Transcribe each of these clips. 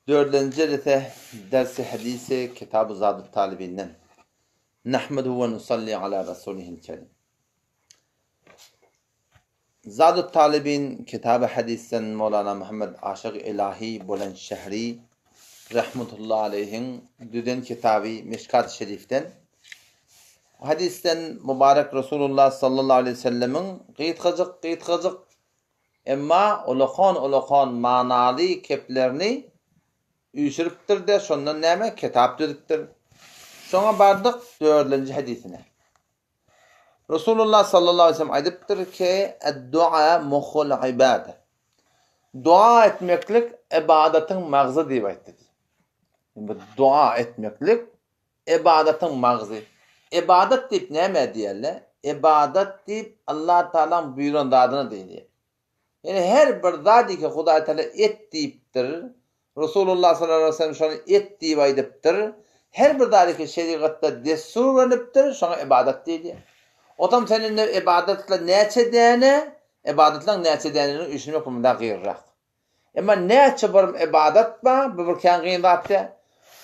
Dördüncü dersi hadisi Kitab-ı Zad-ı Talibinden. Nahmedu ve nusalli ala Resulihil Kerim. Zad-ı Talibin Kitab-ı Hadisten Mevlana Muhammed Aşık İlahi Bulandşehri rahmetullahi aleyhin düden kitabı Mişkat-ı Şerif'ten hadisten mübarek Resulullah sallallahu aleyhi ve sellemin qıytqıcık emma uluqan manalı keplerini üyüşürüptür de sondan näme kitap dediktir. Şoňa bardyk 4-nji hadisine. Resulullah sallallahu aleyhi ve sellem aýdypdyr ki "Ed-du'a muhul ibade." Dua etmeklik ibadetin magzy diýip aýtdy. Bu dua etmeklik ibadetin magzy. İbadet diýip näme diýerler? İbadet diýip Allah Taala buyuran zadyny diýýär. Yani her bir zat ki Hudaý Taala et diýipdir. Resulullah sallallahu aleyhi ve sellem şonu et diýip aýdypdyr. Her bir zat ki şeriatda destur verilipdir, şoňa ibadet diýilýär. Otam senin ibadetle näçe däne, ibadetleň näçe dänini üçinmek bunda gyrrak. Emma näçe bir ibadet bar, bu bir kän zatda.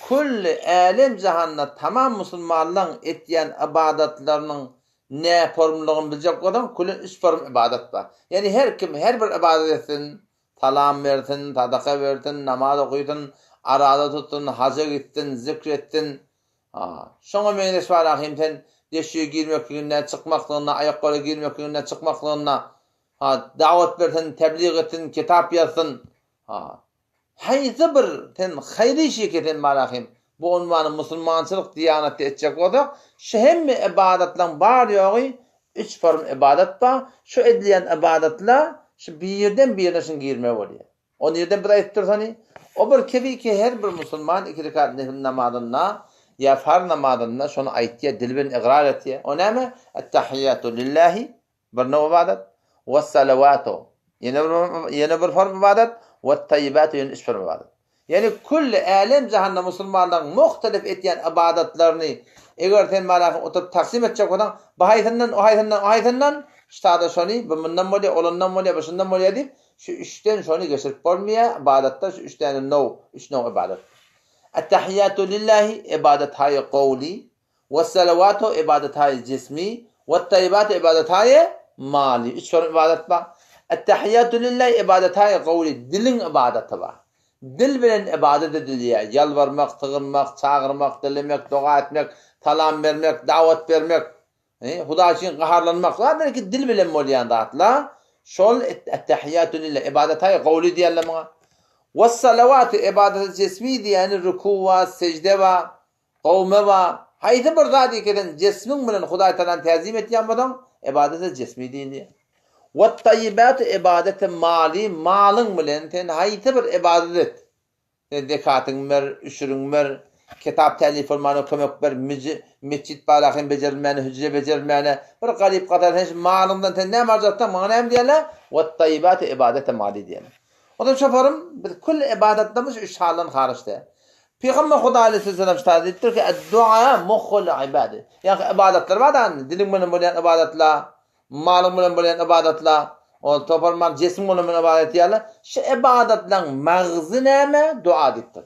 Kulli alim jahanna tamam musulmanlaryň etýän ibadetleriniň ne formlygyny biljek adam kulli 3 form ibadet bar. Yani her kim her bir ibadet etsin, salam bersin, sadaka bersin, namaz okuýdun, arada tutun, haja gittin, zikrettin. Şoňa meňe şeýle sen deşiýe girmekligine, çykmaklygyna, aýakkary girmekligine, çykmaklygyna, dawat bersin, tebliğ etsin, kitap ýazsyn. Haýsy bir sen haýry iş eken marahim. Bu unwany musulmançylyk diýanatda etjek bolsak, şu hemme ibadetleň bar ýogy 3 form ibadet bar. Şu edilýän ibadetler şu birden birine şun girme bolýar. O nerden bir aýtdyrsany, o bir kebi ki her bir musulman 2 rekat nafil namazyna ya farz namazyna şonu aýtýar, dil bilen igrar etýär. O näme? Et-tahiyyatu lillahi bir näme ibadet, we salavatu ýene bir form ibadet, we tayyibatu ýene 3 form ibadet. Yani kulli alem jahanna musulmanlaryň muhtelif etýän ibadetlerini eger sen maraqy oturup taksim etjek bolan, bu haýsyndan ştada şonu bu mundan bolýar, olandan bolýar, başyndan bolýar diýip şu 3den şonu geçirip bolmaýar, ibadetde şu 3 tane üç näw ibadet. Et-tahiyyatu lillahi ibadet haýy qawli, we salavatu ibadet haýy cismi, we tayyibatu ibadet haýy mali. 3 form ibadet bar. Et-tahiyyatu lillahi ibadet haýy qawli, dilin ibadeti bar. Dil bilen ibadet edilýär. Yalvarmak, tygynmak, çağırmak, dilemek, dua etmek, salam bermek, dawat bermek, Hudaý üçin gaharlanmak. Zaten ki dil bilen bolýan zatlar. Şol et-tahiyyatu lillahi ibadet haýy qawli diýerler muňa. Ve salavatu ibadet cismi diýeni ruku we secde we qawme we haýsy bir zat eken cismin bilen Hudaý Taala täzim etýän bolan ibadet cismi diýilýär. Ve tayyibatu ibadet mali, malyň bilen sen haýsy bir ibadet et. Sen zekatyň ber, üşürüň ber, kitap telif bolmany kömek ber, mescit barahym bejerilmäni, hücre bejerilmäni, bir garyp gadar hiç malymdan sen näme arjatdan maňa näme diýerler? Ve tayyibatu ibadet mali diýerler. Odan şofarum bir kull ibadetlerimiz 3 haldan hariçde. Peygamber Hudaý aleyhisselam şahitdir ki ed-du'a muhul ibade. Yani ibadetler var da dilim bilen bolýan ibadetler, malym bilen bolýan ibadetler, o toparman jesm bilen ibadet ýaly. Şu ibadetleň magzy näme? Dua diýipdir.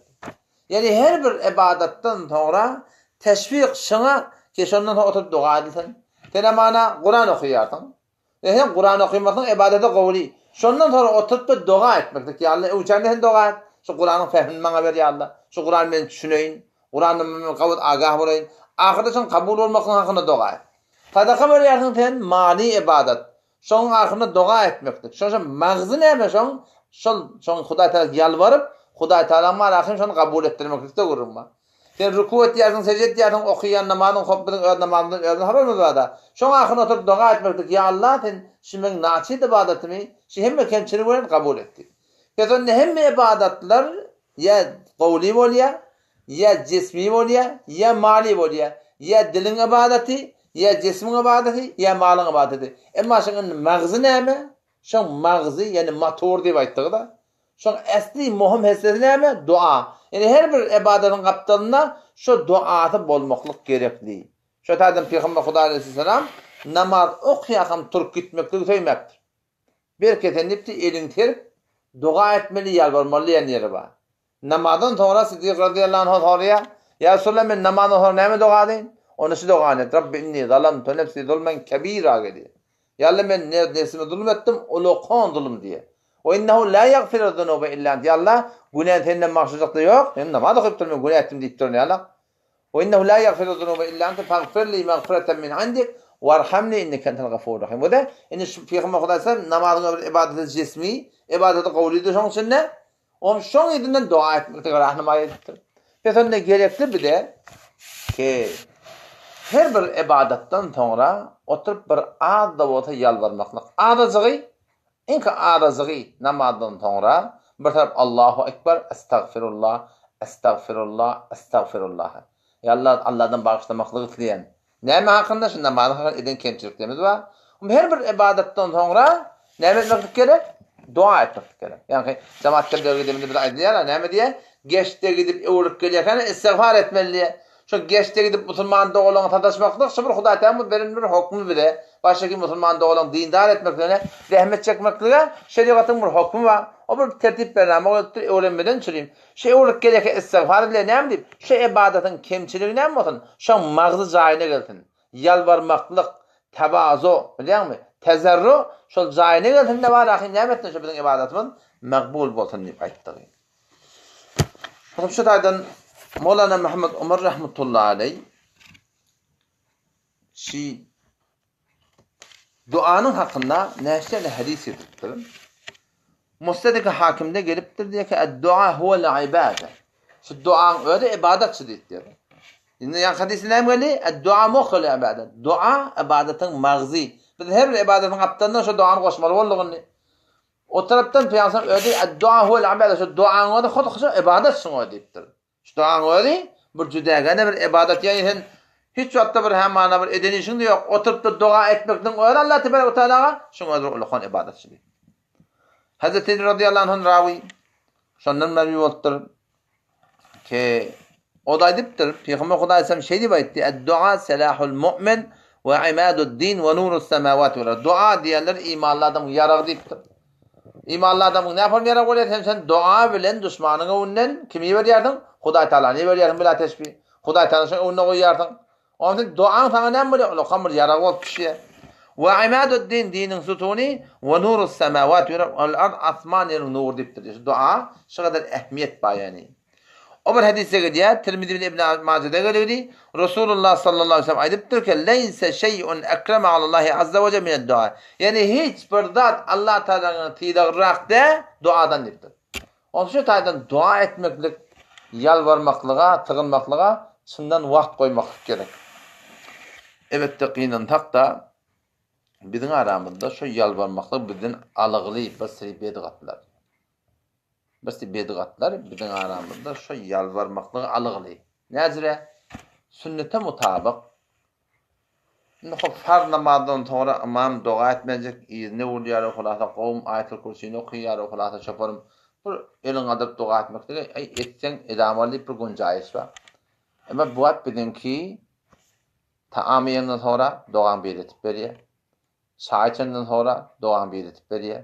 Yani her bir ibadetden sonra teşvik şuna ki şondan oturup dua edilsin. Sen mana Kur'an okuýarsyň. Sen Kur'an okuýmasaň ibadete gowly. Şondan sonra oturup da dua etmekdik. Ya Allah, uçanda dua et. Şu Kur'anyň fehmini maňa ber ya Allah. Şu Kur'an men düşüneýin. Kur'anyň men gawat agah bolayyn. Ahirde şoň kabul bolmagyň hakyna dua et. Sadaka berýärsiň sen mali ibadet. Şoň hakyna dua etmekdik. Şoň magzy näme şoň Hudaý Taala ýalwaryp, Hudaý Taala maraqyn şonu kabul etdirmeklikde gurulma. Sen ruku etýärsiň, secde etýärsiň, okuyan namazyň, hopbyň namazyň özüne habar bolada. Şoň hakyna oturup dua etmekdik. Ya Allah, sen şeň naçyt ibadetimi, şu hemme kemçilik bilen kabul etdik. Kezon hemme ibadetler ya qawli bolýar, ya cismi bolýar, ya mali bolýar, ya dilin ibadeti, ya cismin ibadeti, ya malyň ibadeti. Emma şoň magzy näme? Şoň magzy ýani motor diýip aýtdyk da. Şoň asli muhim hissesi näme? Dua. Yani her bir ibadetin kaptalına şu duatı bolmaklyk gerekli. Şu taýdan Peygamber Hudaý aleyhisselam namaz okuýaram turk gitmeklik söýmekdir. Bir ketenipdi elin terip dua etmeli, ýalvarmaly ýeri bar. Namazdan sonra Siddiq radıyallahu anh soruya, ya Resulallah men namazdan sonra näme dua edeyim? Onu şu dua et. Rabbi inni zalamtu nefsi zulmen kebira dedi. Ya Allah men nefsimi zulmettim, uluqon zulüm diye. Ve innehu la yaghfiru zunuba illa ent. Ya Allah, günah senden mahşuzlukta yok. Ben namaz okuyup durmuyorum, günah ettim deyip durun ya Allah. Ve innehu la yaghfiru zunuba illa ent. Faghfirli mağfireten min indik. Varhamni inneke entel gafurur rahim. Bu da Peygamber Huda sallam namazın ibadeti cismi, ibadeti kavlidir şoň içinde. O şoň ýerinden dua etmekde rahnama etdir. Pesonda gerekli bir de ki her bir ibadattan sonra oturup bir az da bolsa yalvarmaklyk. Azıgy, enki azıgy namazdan sonra bir taraf Allahu ekber, estağfirullah, estağfirullah, estağfirullah. Ya Allah, Allah'dan bağışlamaklyk dileýän. Näme hakynda şu namaz hakynda eden kemçiliklerimiz var. Her bir ibadattan sonra näme etmek gerek? Dua etmek gerek. Yani cemaatler gidip bir aydiýar, näme diye? Geçte gidip öwrük gelýärken istiğfar etmeli. Şu geçte gidip musulman dogulaňy tadaşmaklyk, şu bir Hudaý taala beren bir hukmy bile. Başka musulman dogulaň dindar etmeklerine rahmet çekmeklige şeriatyň bir hukmy bar. O bir tertip berýär. O öwrenmeden çürüýüm. Şu öwrük gelýärken istiğfar bile näme diýip? Şu ibadatyň kemçiligi näme bolsun? Şu magzy jaýyna gelsin. Yalvarmaklyk, tevazu, bilýärmi? Tezerru şu jaýyna gelsin de bar ahir näme etdi şu biziň ibadatymyz makbul bolsun diýip aýtdyk. Şu taýdan Mevlana Muhammed Umar rahmetullahi aleyh şi duanın hakkında näçe hadis edipdir. Mustadrak hakimde gelipdir diye ki dua huvel ibade. Şu duan öyle ibadetçi diýdir. Indi yan hadisinde näme geldi? Dua muhul ibadet. Dua ibadetin magzy. Biz her bir ibadetin aptandan şu duany goşmaly boldygyny. O taraftan Peygamber öyle dua huvel ibade. Şu duany da hod ibadet şoň diýipdir. Şu duany öyle bir jüdägene bir ibadet ýa-ni hiç wagtda bir hemana bir edenişin ýok. Oturup da dua etmekden öyle Allah Teala Teala şoň ulukhan ibadetçilik. Hazreti Ali radıyallahu anh rawi şondan merwi bolupdyr ki o da edipdir. Peygamber Hudaý sallam şey diýip aýtdy: "Ed-du'a selahul mu'min ve imadud-din ve nurus semawati vel ard." Dua diýenler imanly adamyň ýaragy diýipdir. İmanly adamyň näme ýarag bolýar? Sen dua bilen düşmanyňa önden kimi berýärdiň? Hudaý Taala ne berýärdiň bila teşbih. Hudaý Taala şoň önüne goýýardyň. Onda duaň sana näme bolýar? Ulkan bir ýarag bolup düşýär. Ve imadud-din dinin sütuni ve nurus semawati vel ard asmanın nur diýipdir. Dua şu kadar ehmiyet bayany. O bir hadise gelýär, Tirmizi bilen İbn Majah'da gelýär. Resulullah sallallahu aleyhi ve sellem aýdypdyr ki: "Leyse şey'un ekreme alallahi azza ve celle min dua." Yani hiç bir zat Allah Taala'nın tiýdigrakda duadan diýipdir. Onu şu taýdan dua etmeklik, yalvarmaklyga, tygynmaklyga şundan wagt goýmak gerek. Evet de takda biziň aramyzda şu yalvarmaklyk bizden alygly bir bedgatlar. Bedgatlar biziň aramyzda şu yalvarmaklyk alygly. Näzire? Sünnete mutabyk. Farz namazdan sonra imam dua etmejek, ne bolýar holata gowum aýatul kursyny okuýar, holata şaparym. Bu eliň adyp dua etmekde etseň edamaly bir günjaýyş bar. Ama bu wagt bizinki taam ýenden sonra dogan beretip berýär. Şaýçandan sonra dogan beretip berýär.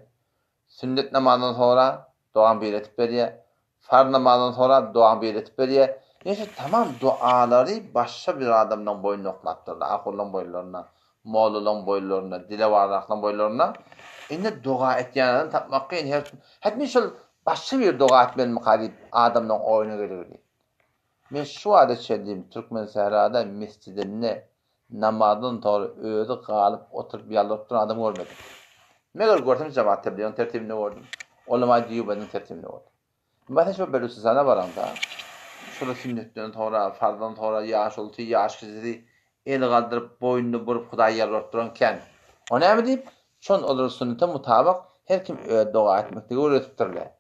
Sünnet namazdan sonra dogan beretip berýär. Farz namazdan sonra dogan beretip berýär. Yani tamam duaları başka bir adamdan boyun oklatırlar. Akıllan boylarına, moğlulan boylarına, dile varlıklan boylarına. Indi dua etýän tapmakka her hatmy şol başka bir dua etmeli qarip adamdan oyuna gelir. Men şu adet şedim Türkmen Sehrada mescidinde namazdan sonra özü galyp oturup ýalap duran adam görmedim. Meger görsem cemaat tebliğin tertibini gördüm. Ulema diýýärdiň tertibini gördüm. Bana şu belüsü sana baranda. Şol sünnetten sonra, farzdan sonra ýaş olty, ýaş kizdi el galdyryp boynuny burup Hudaýa ýalap duranken. O näme diýip? Şon olar sünnete mutabyk her kim dua etmekde öğretipdirler.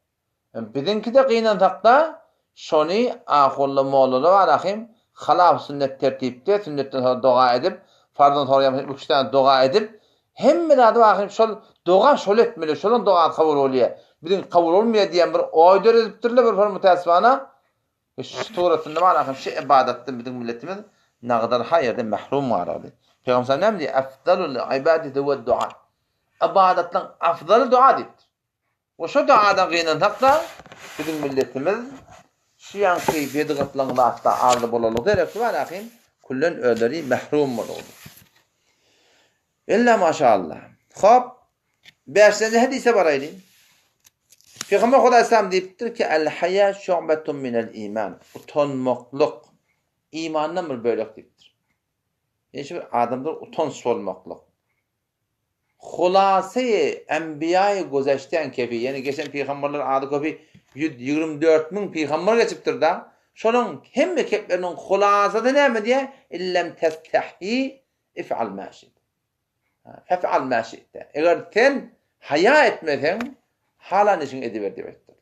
Bizinki de gıynan takda şoni ahullu moğlulu var ahim halaf sünnet tertipte sünnetten sonra dua edip farzdan sonra yapmış 3 tane dua edip hemme de adı ahim şol dua şol etmeli, şolun dua kabul oluyor. Bizim kabul olmuyor diyen bir oydor edipdirler bir mutasibana. Şu tuğratında var ahim şey ibadettin bizim milletimiz ne kadar hayırda mahrum var adı. Peygamber ne diyor? Afdalul ibadeti ve dua. İbadetten afdalı dua deyipdir. O şu duadan gıynan takda bizim milletimiz şu yankı bedgatlaryň hatta ardy bolalyk derek var ahin kullen öderi mahrum bolaly. İlla maşallah. Hop. 5-nji hadise baraydy. Peygamber Hudaýsam diýipdir ki el haya şu'betun minel iman. Utanmaklyk imandan bir bölek diýipdir. Ýa-ni bir adamda utanç bolmaklyk. Hulasy enbiya-y gözeşden kebi, ýani geçen peygamberler ady köpi 124.000 peygamber geçipdir da. Şonuň hemme kepleriniň hulasady näme diýe? İllem testahi if'al ma şi'te. Fef'al ma şi'te. Eger sen haya etmesen halan işin ediber demekdir.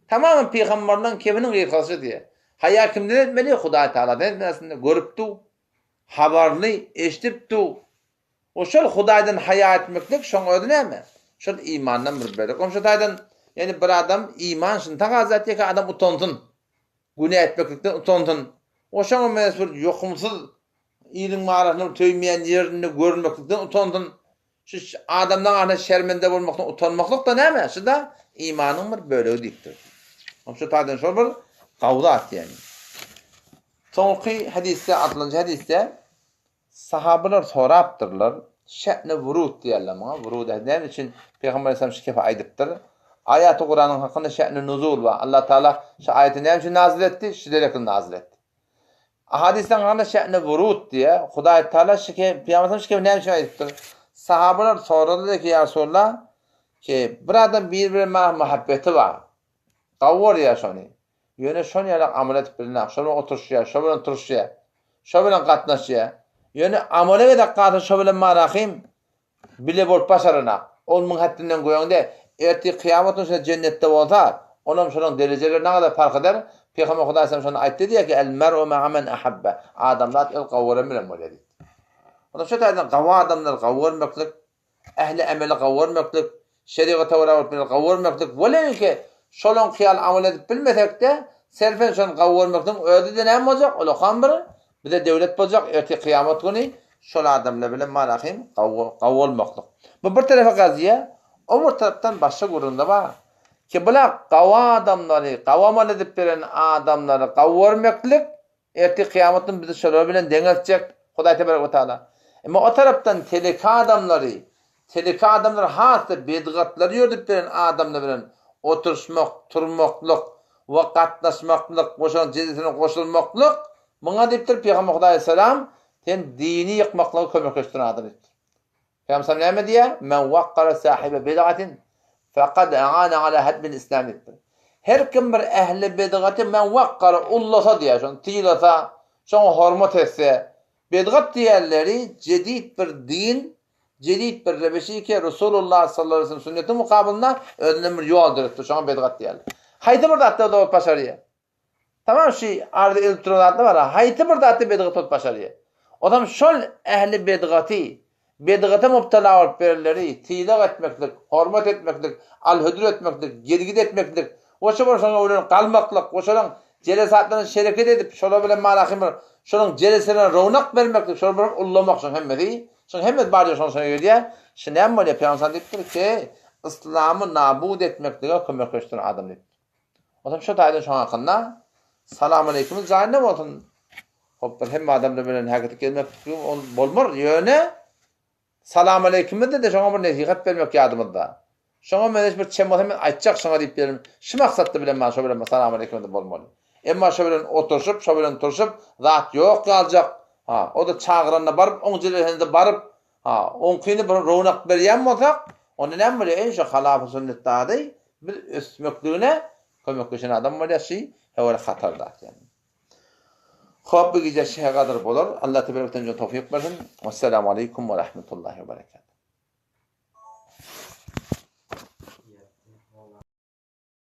Tamamen peygamberden kebinin gıykası diye. Haya kimden etmeli? Hudaý Taala'dan etmesinde görüpdi, habarly, eşitipdi. O şol Hudaýdan haya etmeklik şoň ödü näme? Şol imandan bir bölek. O şoňdan yani bir adam iman şun tagaza etdi ki adam utansın. Günah etmeklikden utansın. O şoň mesbur ýokumsuz ýylyň marasyny töýmeýän ýerini görmeklikden utansın. Şu adamdan ana şermende bolmakdan utanmaklyk da näme? Şu da imanyň bir bölegi diýipdir. Şu taýdan şol bir gawdat ýani. Soňky hadisde, 60-njy hadisde sahabalar sorapdyrlar. Şe'ne vurud diýerler maňa. Vurud näme üçin Peygamber sallallahu aleyhi ve sellem aýdypdyr. Ayat-ı Kur'anyň hakynda şe'ne nuzul we Allah Taala şu aýaty näme üçin nazil etdi? Şu derek nazil etdi. Hadisden hakynda şe'ne vurud diye Hudaý Taala şike Peygamber şike näme üçin aýdypdyr? Sahabalar soradylar ki ya Resulullah ki bir adam bir-birine muhabbeti var. Gawar ya şonu. Ýöne şonu ýaly amal etip bilnäk, şonu oturşýar, şo bilen turşýar, şo bilen gatnaşýar. Ýöne amale we gatnaşy şo bilen marahim bile bolup başarana. Ol müň hatdynden goýanda erti kıyamet günü cennetde bolsa, onuň şonuň derejeleri ne kadar fark eder? Peygamber Hudaý sallallahu şonu aýtdy diýär ki el mer'u ma'a men ahabba. Adamlar el gawara bilen bolýar. Ona şu taýdan gawa adamlar gawurmaklyk, ähli ameli gawurmaklyk, şeriata warabat bilen gawurmaklyk, bolenki şolon kyal amal edip bilmesek-de serfen şon gawurmaklyk öýde de näme boljak? Olahan bir de döwlet boljak erti kıyamet günü şol adamlar bilen marahim gawurmaklyk. Bu bir tarafa gaziye, o bir tarapdan başga gurunda bar. Ki bular gawa adamlary, gawamal edip beren adamlary gawurmaklyk erti kıyametin bizi şolar bilen deňetjek Hudaý Tebaraka ve Taala. Ama o taraftan teleka adamlar hasy bedgatlary ýördüp beren adamlar bilen oturşmak, turmaklyk we gatnaşmaklyk, boşan jejesine goşulmaklyk, muňa diýipdir Peygamber Hudaý salam, sen dini ýykmaklygy kömekleşdiren adam diýipdir. Peygamber näme diýär? Men waqqara sahibe bid'atin faqad aana ala hadmil islam diýipdir. Her kim bir ähli bid'aty men waqqara ullasa diýär, şonu tiýlasa, şonu hormat etse, bedgat diýerleri jedid bir din, jedid bir rebeşi ki Resulullah sallallahu aleyhi ve sellem sünneti mukabilinde özüne bir yol dürüptür. Şoňa bedgat diýerler. Haýdy bir zatda da başarýar. Tamam şu arda elektronaty bar. Haýdy bir zatda bedgat başarýar. Adam şol ähli bedgata mubtala bolup berleri, tiýlek etmeklik, hormat etmeklik, al-hüdür etmeklik, gergide etmeklik, oşa şoňa bilen galmaklyk, oşaň jelesatlaryny şereket edip, şolar bilen marahim bir şonuň jelesine rownak bermeklik, şol bilen ullamak şoň hemmedi. Şoň hemmet bardy şoň söýýär. Şunam bolýar Peygamber diýipdir ki, İslamy nabud etmeklige kömekleşdiren adam diýip. Adam şu taýda şoň hakynda salam aleykum zaýna bolsun. Hop bir hemme adamlar bilen hakykatda gelmek bolmar. Ýöne salam aleykum de şoňa bir nesihat bermek ýadymda. Şoňa men bir çemol hemen aýtjak şoňa diýip berim. Şu maksatda bilen men şo bilen salam aleykum de bolmaly. Emma şo bilen oturşup, şo bilen turşup, zat ýok galjak. Ha, o da çağırana barıp, oň jelesinde barıp, ha, onkyny bir rownak berýän bolsak, onu näme bolýar? Eşe halaf sünnetde ady bir ösmekligine kömekleşen adam bolýar, hewel hatarda yani. Hop, bu gece şehe kadar bolar. Allah tebaraka ve teala tawfik bersin. Vesselamu aleykum ve rahmetullahi ve berekatuhu.